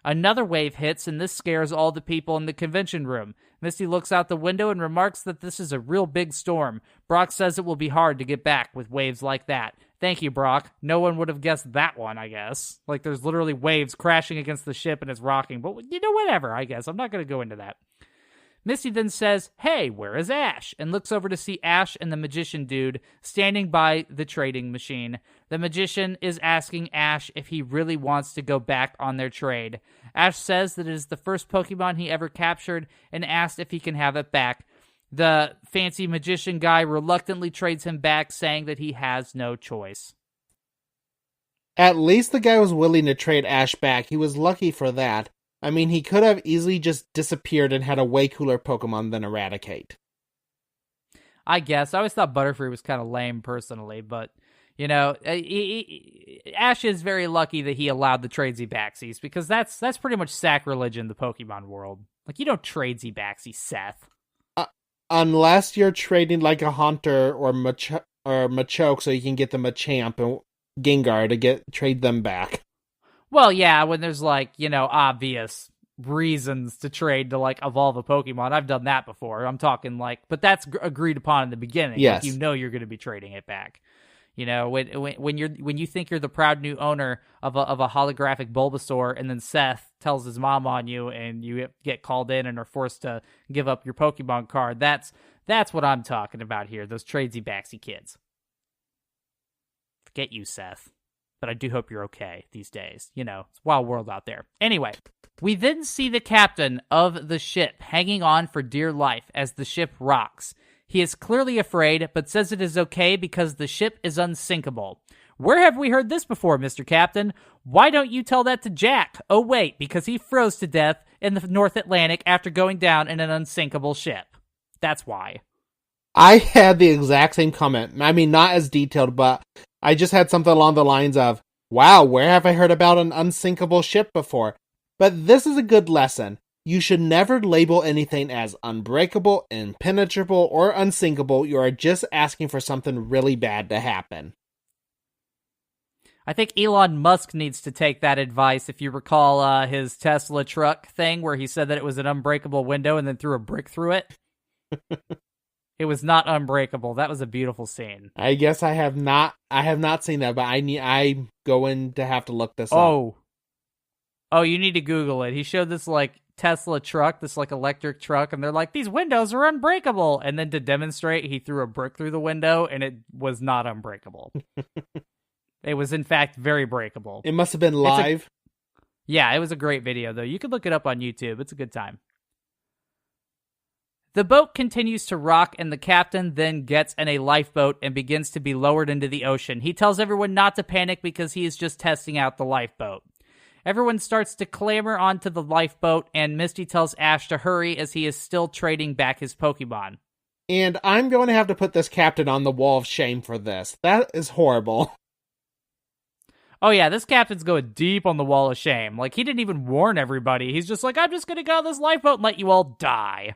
Another wave hits, and this scares all the people in the convention room. Misty looks out the window and remarks that this is a real big storm. Brock says it will be hard to get back with waves like that. Thank you, Brock. No one would have guessed that one, I guess. Like, there's literally waves crashing against the ship and it's rocking. But, whatever, I guess. I'm not going to go into that. Misty then says, "Hey, where is Ash?" and looks over to see Ash and the magician dude standing by the trading machine. The magician is asking Ash if he really wants to go back on their trade. Ash says that it is the first Pokemon he ever captured and asked if he can have it back. The fancy magician guy reluctantly trades him back, saying that he has no choice. At least the guy was willing to trade Ash back. He was lucky for that. I mean, he could have easily just disappeared and had a way cooler Pokemon than Eradicate. I guess. I always thought Butterfree was kind of lame, personally, but, Ash is very lucky that he allowed the trade Z-Baxies, because that's pretty much sacrilege in the Pokemon world. Like, you don't trade Z-Baxie, Seth. Unless you're trading like a Haunter or Machoke so you can get the Machamp and Gengar to trade them back. Well, yeah, when there's, obvious reasons to trade to, evolve a Pokemon. I've done that before. I'm talking, but that's agreed upon in the beginning. Yes. You're going to be trading it back. When you think you're the proud new owner of a holographic Bulbasaur, and then Seth tells his mom on you, and you get called in and are forced to give up your Pokemon card, that's what I'm talking about here, those tradesy Baxy kids. Forget you, Seth. But I do hope you're okay these days. It's a wild world out there. Anyway, we then see the captain of the ship hanging on for dear life as the ship rocks. He is clearly afraid, but says it is okay because the ship is unsinkable. Where have we heard this before, Mr. Captain? Why don't you tell that to Jack? Oh, wait, because he froze to death in the North Atlantic after going down in an unsinkable ship. That's why. I had the exact same comment. I mean, not as detailed, but I just had something along the lines of, wow, where have I heard about an unsinkable ship before? But this is a good lesson. You should never label anything as unbreakable, impenetrable, or unsinkable. You are just asking for something really bad to happen. I think Elon Musk needs to take that advice. If you recall his Tesla truck thing where he said that it was an unbreakable window and then threw a brick through it. It was not unbreakable. That was a beautiful scene. I guess I have not seen that, but I'm going to have to look this up. Oh, you need to Google it. He showed this Tesla truck, this electric truck, and they're like, these windows are unbreakable. And then to demonstrate, he threw a brick through the window, and it was not unbreakable. It was, in fact, very breakable. It must have been live. Yeah, it was a great video, though. You can look it up on YouTube. It's a good time. The boat continues to rock, and the captain then gets in a lifeboat and begins to be lowered into the ocean. He tells everyone not to panic because he is just testing out the lifeboat. Everyone starts to clamber onto the lifeboat, and Misty tells Ash to hurry as he is still trading back his Pokemon. And I'm going to have to put this captain on the wall of shame for this. That is horrible. Oh yeah, this captain's going deep on the wall of shame. He didn't even warn everybody. He's just like, I'm just going to go on this lifeboat and let you all die.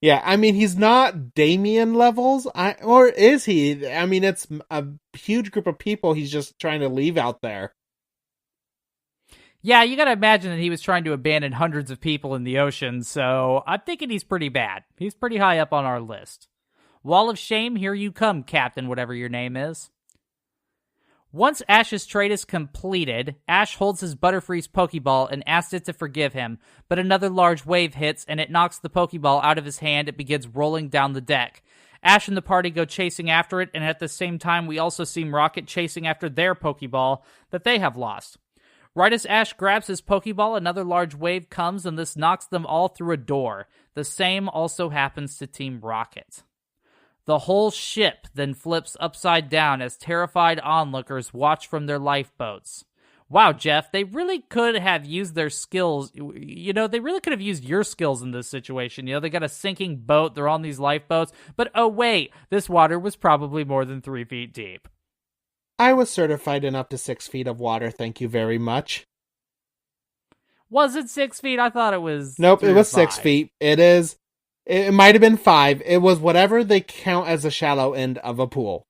Yeah, I mean, he's not Damien levels, or is he? I mean, it's a huge group of people he's just trying to leave out there. Yeah, you gotta imagine that he was trying to abandon hundreds of people in the ocean, so I'm thinking he's pretty bad. He's pretty high up on our list. Wall of Shame, here you come, Captain, whatever your name is. Once Ash's trade is completed, Ash holds his Butterfree's Pokeball and asks it to forgive him, but another large wave hits and it knocks the Pokeball out of his hand and begins rolling down the deck. Ash and the party go chasing after it, and at the same time we also see Rocket chasing after their Pokeball that they have lost. Right as Ash grabs his Pokeball, another large wave comes and this knocks them all through a door. The same also happens to Team Rocket. The whole ship then flips upside down as terrified onlookers watch from their lifeboats. Wow, Jeff, they really could have used their skills. They really could have used your skills in this situation. They got a sinking boat, they're on these lifeboats, but oh wait, this water was probably more than 3 feet deep. I was certified in up to 6 feet of water, thank you very much. Was it 6 feet? I thought it was... Nope, it was 6 feet. It might have been 5. It was whatever they count as the shallow end of a pool.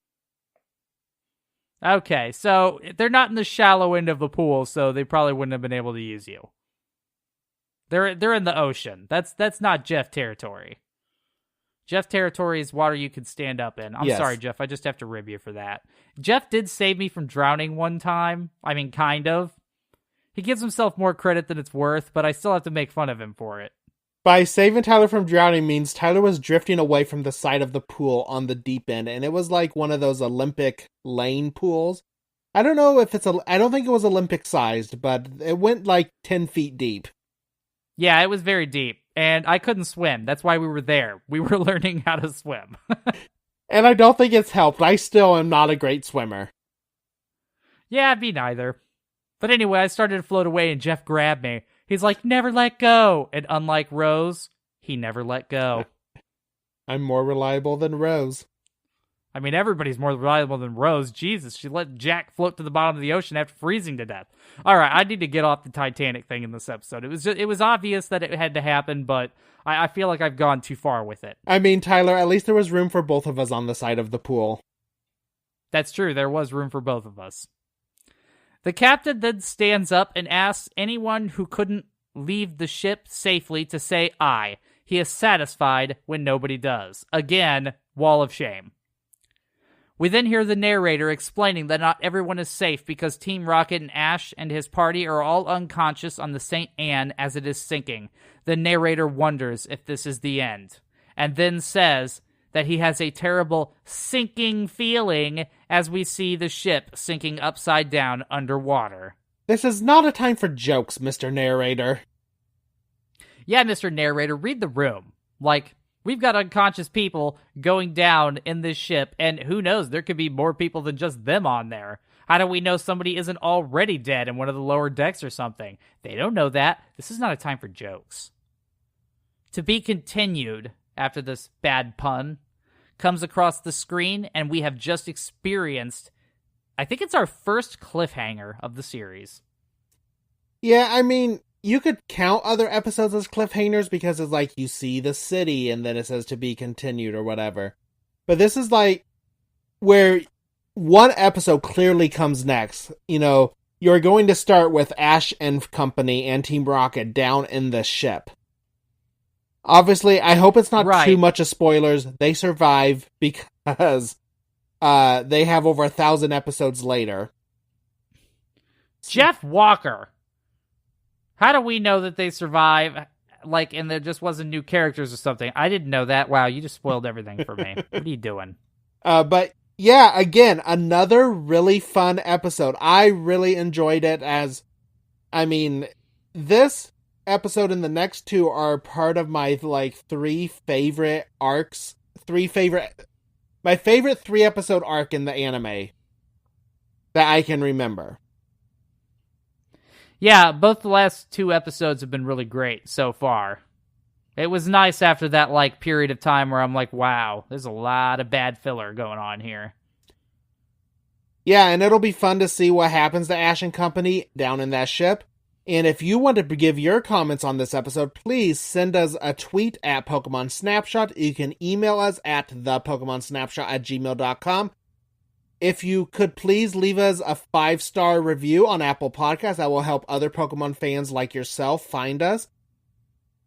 Okay, so they're not in the shallow end of the pool, so they probably wouldn't have been able to use you. They're in the ocean. That's not Jeff territory. Jeff territory is water you can stand up in. I'm sorry, Jeff. I just have to rib you for that. Jeff did save me from drowning one time. I mean, kind of. He gives himself more credit than it's worth, but I still have to make fun of him for it. By saving Tyler from drowning means Tyler was drifting away from the side of the pool on the deep end, and it was like one of those Olympic lane pools. I don't know if I don't think it was Olympic sized, but it went like 10 feet deep. Yeah, it was very deep, and I couldn't swim. That's why we were there. We were learning how to swim. And I don't think it's helped. I still am not a great swimmer. Yeah, me neither. But anyway, I started to float away, and Jeff grabbed me. He's like, never let go. And unlike Rose, he never let go. I'm more reliable than Rose. I mean, everybody's more reliable than Rose. Jesus, she let Jack float to the bottom of the ocean after freezing to death. All right, I need to get off the Titanic thing in this episode. It was obvious that it had to happen, but I feel like I've gone too far with it. I mean, Tyler, at least there was room for both of us on the side of the pool. That's true. There was room for both of us. The captain then stands up and asks anyone who couldn't leave the ship safely to say aye. He is satisfied when nobody does. Again, wall of shame. We then hear the narrator explaining that not everyone is safe because Team Rocket and Ash and his party are all unconscious on the St. Anne as it is sinking. The narrator wonders if this is the end, and then says that he has a terrible sinking feeling as we see the ship sinking upside down underwater. This is not a time for jokes, Mr. Narrator. Yeah, Mr. Narrator, read the room. Like, we've got unconscious people going down in this ship, and who knows, there could be more people than just them on there. How do we know somebody isn't already dead in one of the lower decks or something? They don't know that. This is not a time for jokes. To be continued, after this bad pun, comes across the screen, and we have just experienced, I think it's our first cliffhanger of the series. Yeah, I mean, you could count other episodes as cliffhangers because it's like you see the city and then it says to be continued or whatever. But this is like where one episode clearly comes next. You know, you're going to start with Ash and company and Team Rocket down in the ship. Obviously, I hope it's not too much of spoilers. They survive because they have over 1,000 episodes later. Jeff Walker. How do we know that they survive? Like, and there just wasn't new characters or something. I didn't know that. Wow, you just spoiled everything for me. What are you doing? But yeah, again, another really fun episode. I really enjoyed it this episode and the next two are part of my, three favorite arcs. My favorite 3-episode arc in the anime that I can remember. Yeah, both the last 2 episodes have been really great so far. It was nice after that, period of time where I'm like, wow, there's a lot of bad filler going on here. Yeah, and it'll be fun to see what happens to Ash and company down in that ship. And if you want to give your comments on this episode, please send us a tweet at Pokemon Snapshot. You can email us at thepokemonsnapshot@gmail.com. If you could please leave us a 5-star review on Apple Podcasts, that will help other Pokemon fans like yourself find us.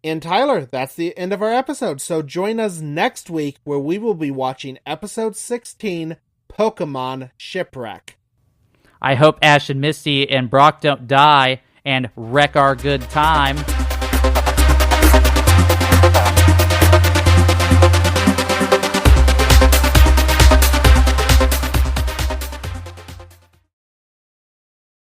And Tyler, that's the end of our episode. So join us next week where we will be watching episode 16, Pokemon Shipwreck. I hope Ash and Misty and Brock don't die and wreck our good time.